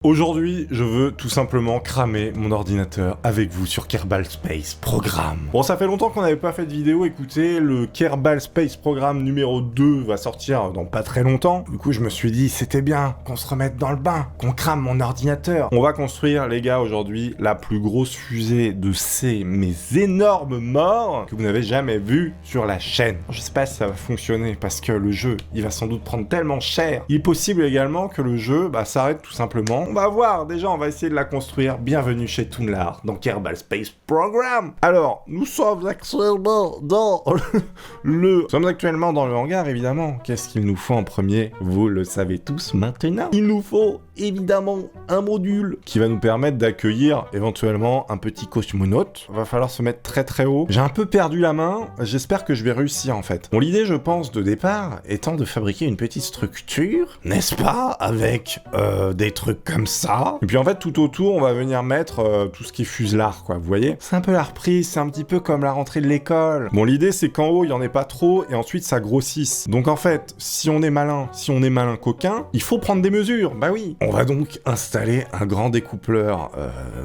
Aujourd'hui, je veux tout simplement cramer mon ordinateur avec vous sur Kerbal Space Program. Bon, ça fait longtemps qu'on n'avait pas fait de vidéo, écoutez, le Kerbal Space Program numéro 2 va sortir dans pas très longtemps. Du coup, je me suis dit, c'était bien qu'on se remette dans le bain, qu'on crame mon ordinateur. On va construire, les gars, aujourd'hui, la plus grosse fusée de mes énormes morts que vous n'avez jamais vu sur la chaîne. Je sais pas si ça va fonctionner, parce que le jeu, il va sans doute prendre tellement cher. Il est possible également que le jeu, s'arrête tout simplement. On va voir, déjà on va essayer de la construire. Bienvenue chez Toonlar, dans Kerbal Space Program. Alors, nous sommes actuellement dans Nous sommes actuellement dans le hangar, évidemment. Qu'est-ce qu'il nous faut en premier? Vous le savez tous maintenant. Il nous faut, évidemment, un module qui va nous permettre d'accueillir, éventuellement, un petit cosmonaute. Va falloir se mettre très très haut. J'ai un peu perdu la main, j'espère que je vais réussir en fait. Bon, l'idée, je pense, de départ, étant de fabriquer une petite structure, n'est-ce pas? Avec des trucs comme ça. Et puis en fait, tout autour, on va venir mettre tout ce qui est fuselard, quoi, vous voyez? C'est un peu la reprise, c'est un petit peu comme la rentrée de l'école. Bon, l'idée, c'est qu'en haut, il y en ait pas trop, et ensuite, ça grossisse. Donc en fait, si on est malin coquin, il faut prendre des mesures, bah oui. On va donc installer un grand découpleur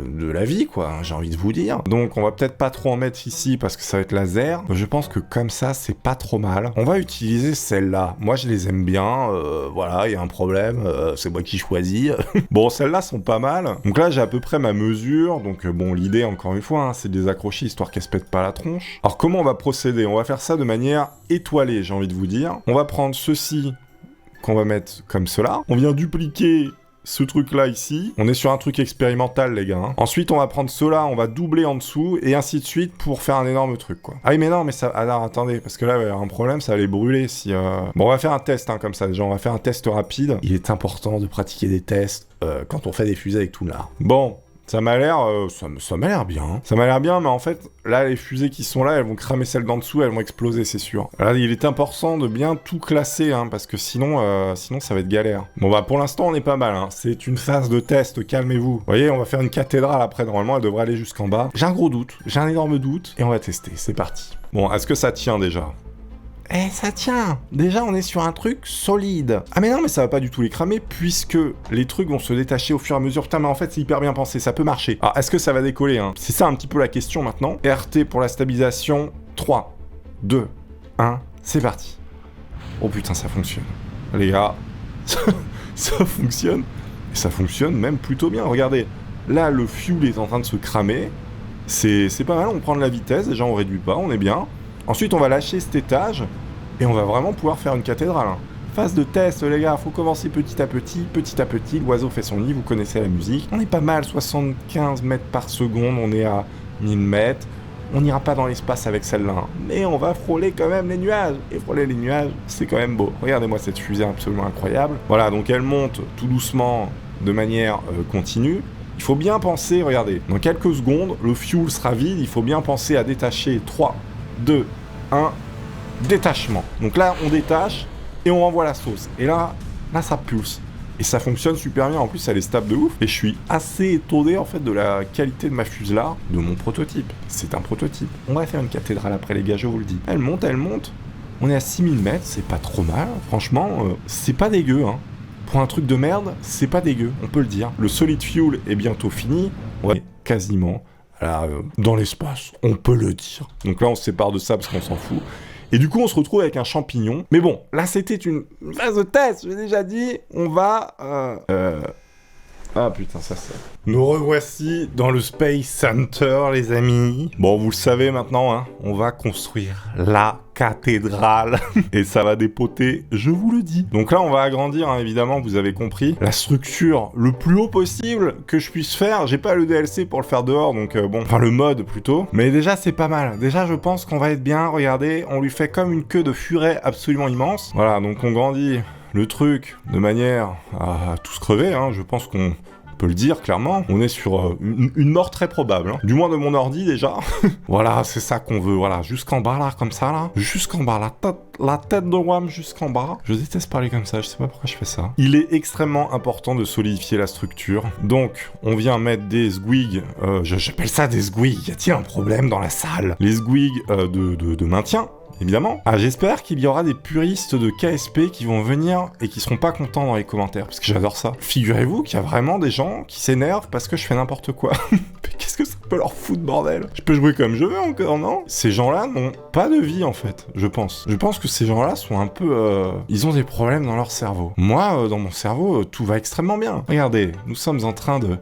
de la vie, quoi, hein, j'ai envie de vous dire. Donc on va peut-être pas trop en mettre ici, parce que ça va être laser. Je pense que comme ça, c'est pas trop mal. On va utiliser celle-là. Moi, je les aime bien, voilà, il y a un problème, c'est moi qui choisis. Bon, celles-là sont pas mal. Donc là, j'ai à peu près ma mesure. Donc bon, l'idée, encore une fois, hein, c'est de les accrocher histoire qu'elles se pètent pas la tronche. Alors, comment on va procéder? On va faire ça de manière étoilée, j'ai envie de vous dire. On va prendre ceci qu'on va mettre comme cela. On vient dupliquer ce truc-là ici. On est sur un truc expérimental, les gars. Hein. Ensuite, on va prendre cela, on va doubler en dessous, et ainsi de suite pour faire un énorme truc, quoi. Ah oui, mais non, mais ça... Alors, attendez, parce que là, il va y avoir un problème, ça va les brûler si... Bon, on va faire un test, hein, comme ça, déjà, on va faire un test rapide. Il est important de pratiquer des tests quand on fait des fusées avec Toonlar. Bon... Ça m'a l'air, ça m'a l'air bien. Hein. Ça m'a l'air bien, mais en fait, là, les fusées qui sont là, elles vont cramer celles d'en dessous, elles vont exploser, c'est sûr. Là, il est important de bien tout classer, hein, parce que sinon ça va être galère. Bon, pour l'instant, on est pas mal, hein. C'est une phase de test, calmez-vous. Vous voyez, on va faire une cathédrale après, normalement, elle devrait aller jusqu'en bas. J'ai un gros doute, j'ai un énorme doute, et on va tester, c'est parti. Bon, est-ce que ça tient déjà ? Eh, ça tient! Déjà, on est sur un truc solide. Ah mais non, mais ça va pas du tout les cramer, puisque les trucs vont se détacher au fur et à mesure. Putain, mais en fait, c'est hyper bien pensé, ça peut marcher. Alors, est-ce que ça va décoller, hein? C'est ça un petit peu la question, maintenant. RT pour la stabilisation. 3, 2, 1, c'est parti. Oh putain, ça fonctionne. Les gars, ça fonctionne. Et ça fonctionne même plutôt bien. Regardez, là, le fuel est en train de se cramer. C'est pas mal, on prend de la vitesse, déjà on réduit pas, on est bien. Ensuite, on va lâcher cet étage, et on va vraiment pouvoir faire une cathédrale. Hein. Phase de test, les gars, faut commencer petit à petit, l'oiseau fait son nid, vous connaissez la musique. On est pas mal, 75 mètres par seconde, on est à 1000 mètres. On n'ira pas dans l'espace avec celle-là, hein. Mais on va frôler quand même les nuages. Et frôler les nuages, c'est quand même beau. Regardez-moi cette fusée absolument incroyable. Voilà, donc elle monte tout doucement, de manière continue. Il faut bien penser, regardez, dans quelques secondes, le fuel sera vide, il faut bien penser à détacher 3, 2, 1, détachement. Donc là, on détache et on envoie la sauce. Et là, ça pulse. Et ça fonctionne super bien. En plus, elle est stable de ouf. Et je suis assez étonné, en fait, de la qualité de ma fuselard, de mon prototype. C'est un prototype. On va faire une cathédrale après, les gars, je vous le dis. Elle monte. On est à 6000 mètres, c'est pas trop mal. Franchement, c'est pas dégueu, hein. Pour un truc de merde, c'est pas dégueu, on peut le dire. Le solid fuel est bientôt fini. Ouais, quasiment. Là, dans l'espace, on peut le dire. Donc là, on se sépare de ça parce qu'on s'en fout. Et du coup, on se retrouve avec un champignon. Mais bon, là, c'était une phase de test, j'ai déjà dit. On va... Ah putain, ça c'est... Nous revoici dans le Space Center, les amis. Bon, vous le savez maintenant, hein, on va construire la cathédrale. Et ça va dépoter, je vous le dis. Donc là, on va agrandir, hein, évidemment, vous avez compris. La structure le plus haut possible que je puisse faire. J'ai pas le DLC pour le faire dehors, donc bon... Enfin, le mode, plutôt. Mais déjà, c'est pas mal. Déjà, je pense qu'on va être bien. Regardez, on lui fait comme une queue de furet absolument immense. Voilà, donc on grandit... Le truc, de manière à tous crever, hein, je pense qu'on peut le dire clairement, on est sur une mort très probable, hein. Du moins de mon ordi déjà. Voilà, c'est ça qu'on veut, voilà, jusqu'en bas là, comme ça là, jusqu'en bas, la tête de WAM jusqu'en bas. Je déteste parler comme ça, je sais pas pourquoi je fais ça. Il est extrêmement important de solidifier la structure, donc on vient mettre des squigs, j'appelle ça des squigs, y a-t-il un problème dans la salle? Les squigs de maintien. évidemment. Ah, j'espère qu'il y aura des puristes de KSP qui vont venir et qui seront pas contents dans les commentaires, parce que j'adore ça. Figurez-vous qu'il y a vraiment des gens qui s'énervent parce que je fais n'importe quoi. Mais qu'est-ce que ça peut leur foutre, bordel? Je peux jouer comme je veux encore, non? Ces gens-là n'ont pas de vie, en fait, je pense. Je pense que ces gens-là sont un peu... Ils ont des problèmes dans leur cerveau. Moi, dans mon cerveau, tout va extrêmement bien. Regardez, nous sommes en train de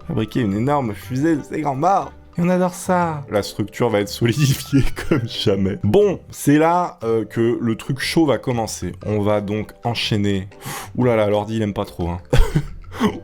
fabriquer une énorme fusée de ces grands morts. Et on adore ça. La structure va être solidifiée comme jamais. Bon, c'est là que le truc chaud va commencer. On va donc enchaîner. Ouh là là, l'ordi il aime pas trop, hein.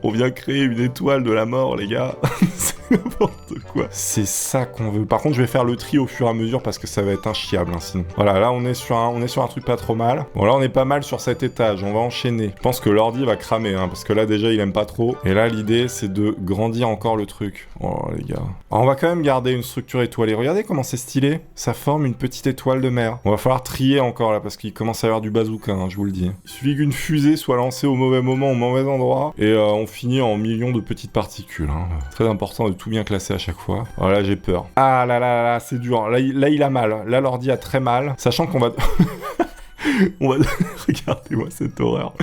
On vient créer une étoile de la mort, les gars. C'est n'importe quoi. C'est ça qu'on veut. Par contre, je vais faire le tri au fur et à mesure parce que ça va être inchiable, hein, sinon. Voilà, là, on est sur un truc pas trop mal. Bon, là, on est pas mal sur cet étage. On va enchaîner. Je pense que l'ordi va cramer, hein, parce que là, déjà, il aime pas trop. Et là, l'idée, c'est de grandir encore le truc. Oh, les gars. Alors, on va quand même garder une structure étoilée. Regardez comment c'est stylé. Ça forme une petite étoile de mer. On va falloir trier encore, là, parce qu'il commence à y avoir du bazooka, hein, je vous le dis. Il suffit qu'une fusée soit lancée au mauvais moment, au mauvais endroit, et on finit en millions de petites particules. Hein. Très important de tout bien classer à chaque fois. Voilà, j'ai peur. Ah là là là, c'est dur. Là, il a mal. Là, l'ordi a très mal. Sachant qu'on va... on va... Regardez-moi cette horreur.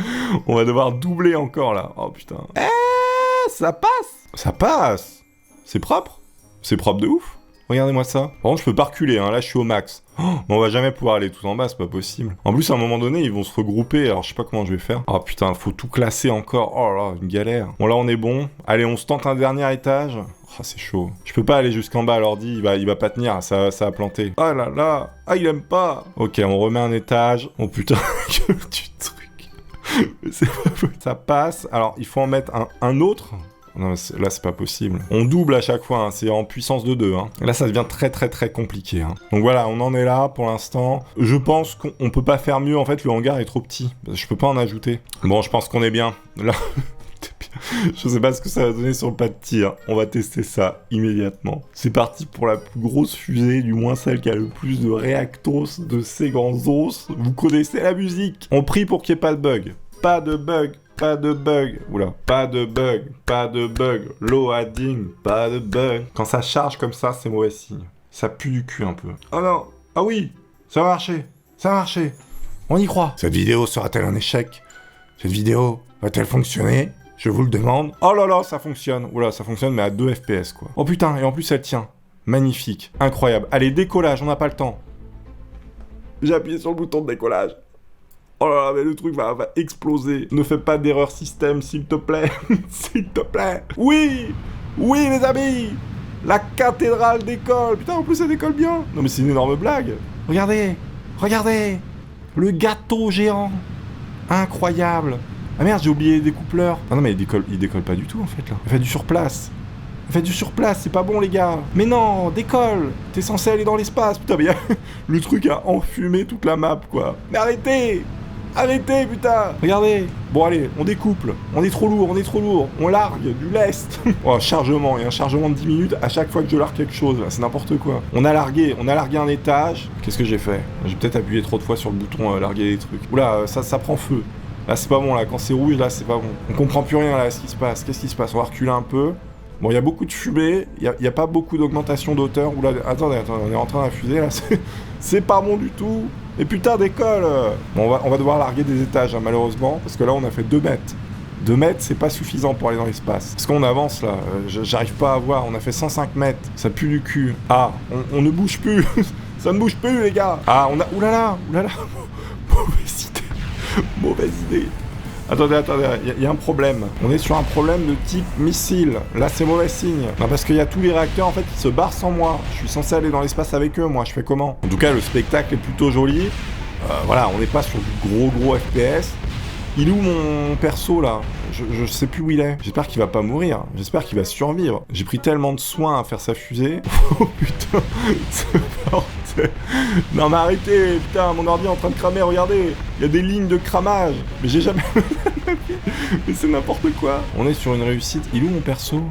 On va devoir doubler encore, là. Oh, putain. Ça passe. Ça passe. C'est propre. C'est propre de ouf. Regardez-moi ça. Par contre, je peux pas reculer, hein. Là, je suis au max. Oh, mais on va jamais pouvoir aller tout en bas, c'est pas possible. En plus, à un moment donné, ils vont se regrouper, alors je sais pas comment je vais faire. Oh putain, faut tout classer encore. Oh là, une galère. Bon, là, on est bon. Allez, on se tente un dernier étage. Oh, c'est chaud. Je peux pas aller jusqu'en bas, l'ordi, il va pas tenir, ça va planter. Oh là là. Ah, il aime pas. Ok, on remet un étage. Oh putain, que du truc. C'est pas possible. Ça passe. Alors, il faut en mettre un autre. Non, là, c'est pas possible. On double à chaque fois, hein. C'est en puissance de 2. Hein. Là, ça devient très, très, très compliqué. Hein. Donc voilà, on en est là pour l'instant. Je pense qu'on peut pas faire mieux. En fait, le hangar est trop petit. Je peux pas en ajouter. Bon, je pense qu'on est bien. Là, je sais pas ce que ça va donner sur le pas de tir. On va tester ça immédiatement. C'est parti pour la plus grosse fusée, du moins celle qui a le plus de réactos de ces grands os. Vous connaissez la musique. On prie pour qu'il n'y ait pas de bug. Pas de bug. Pas de bug, oula, pas de bug, loading, pas de bug. Quand ça charge comme ça, c'est mauvais signe. Ça pue du cul un peu. Oh non, ah oui, ça va marcher, on y croit. Cette vidéo sera-t-elle un échec? Cette vidéo va-t-elle fonctionner? Je vous le demande. Oh là là, ça fonctionne, oula, ça fonctionne mais à 2 FPS quoi. Oh putain, et en plus elle tient. Magnifique, incroyable. Allez, décollage, on n'a pas le temps. J'ai appuyé sur le bouton de décollage. Oh là là, mais le truc va exploser. Ne fais pas d'erreur système, s'il te plaît. S'il te plaît. Oui, les amis. La cathédrale décolle. Putain, en plus, elle décolle bien. Non, mais c'est une énorme blague. Regardez. Le gâteau géant. Incroyable. Ah merde, j'ai oublié les découpleurs. Ah non, mais il décolle pas du tout, en fait, là. Il fait du surplace. C'est pas bon, les gars. Mais non, décolle. T'es censé aller dans l'espace. Putain, mais le truc a enfumé toute la map, quoi. Mais arrêtez, putain. Regardez. Bon, allez, on découple. On est trop lourd. On largue du lest. Oh, chargement. Il y a un chargement de 10 minutes à chaque fois que je largue quelque chose. C'est n'importe quoi. On a largué un étage. Qu'est-ce que j'ai fait? J'ai peut-être appuyé trop de fois sur le bouton larguer des trucs. Oula, ça prend feu. Là, c'est pas bon, là. Quand c'est rouge, là, c'est pas bon. On comprend plus rien, là, ce qui se passe. Qu'est-ce qui se passe? On va reculer un peu. Bon, il y a beaucoup de fumée, il y a pas beaucoup d'augmentation d'auteur. Oula, attendez, on est en train d'infuser là, c'est pas bon du tout. Et putain, décolle. Bon, on va devoir larguer des étages, hein, malheureusement, parce que là, on a fait 2 mètres. 2 mètres, c'est pas suffisant pour aller dans l'espace. Parce qu'on avance là, j'arrive pas à voir, on a fait 105 mètres, ça pue du cul. Ah, on ne bouge plus, ça ne bouge plus les gars. Ah, oulala, mauvaise idée. Attendez, il y a un problème. On est sur un problème de type missile. Là, c'est mauvais signe. Non, parce qu'il y a tous les réacteurs, en fait, qui se barrent sans moi. Je suis censé aller dans l'espace avec eux, moi. Je fais comment? En tout cas, le spectacle est plutôt joli. Voilà, on n'est pas sur du gros FPS. Il est où mon perso, là? Je sais plus où il est. J'espère qu'il va pas mourir. J'espère qu'il va survivre. J'ai pris tellement de soin à faire sa fusée. Oh, putain. C'est mortel. Non, mais arrêtez. Putain, mon ordi est en train de cramer. Regardez. Il y a des lignes de cramage. Mais j'ai jamais... Mais c'est n'importe quoi. On est sur une réussite. Il est où mon perso?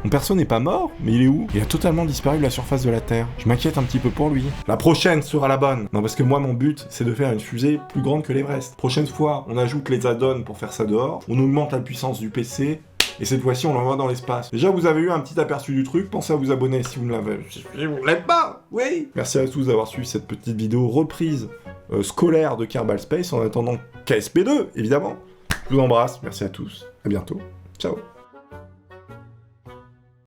Mon perso n'est pas mort, mais il est où? Il a totalement disparu de la surface de la Terre. Je m'inquiète un petit peu pour lui. La prochaine sera la bonne. Non, parce que moi, mon but, c'est de faire une fusée plus grande que l'Everest. Prochaine fois, on ajoute les add-ons pour faire ça dehors. On augmente la puissance du PC. Et cette fois-ci, on l'envoie dans l'espace. Déjà, vous avez eu un petit aperçu du truc, pensez à vous abonner si vous ne l'êtes pas, oui. Merci à tous d'avoir suivi cette petite vidéo reprise scolaire de Kerbal Space, en attendant KSP2, évidemment. Je vous embrasse, merci à tous, à bientôt, ciao.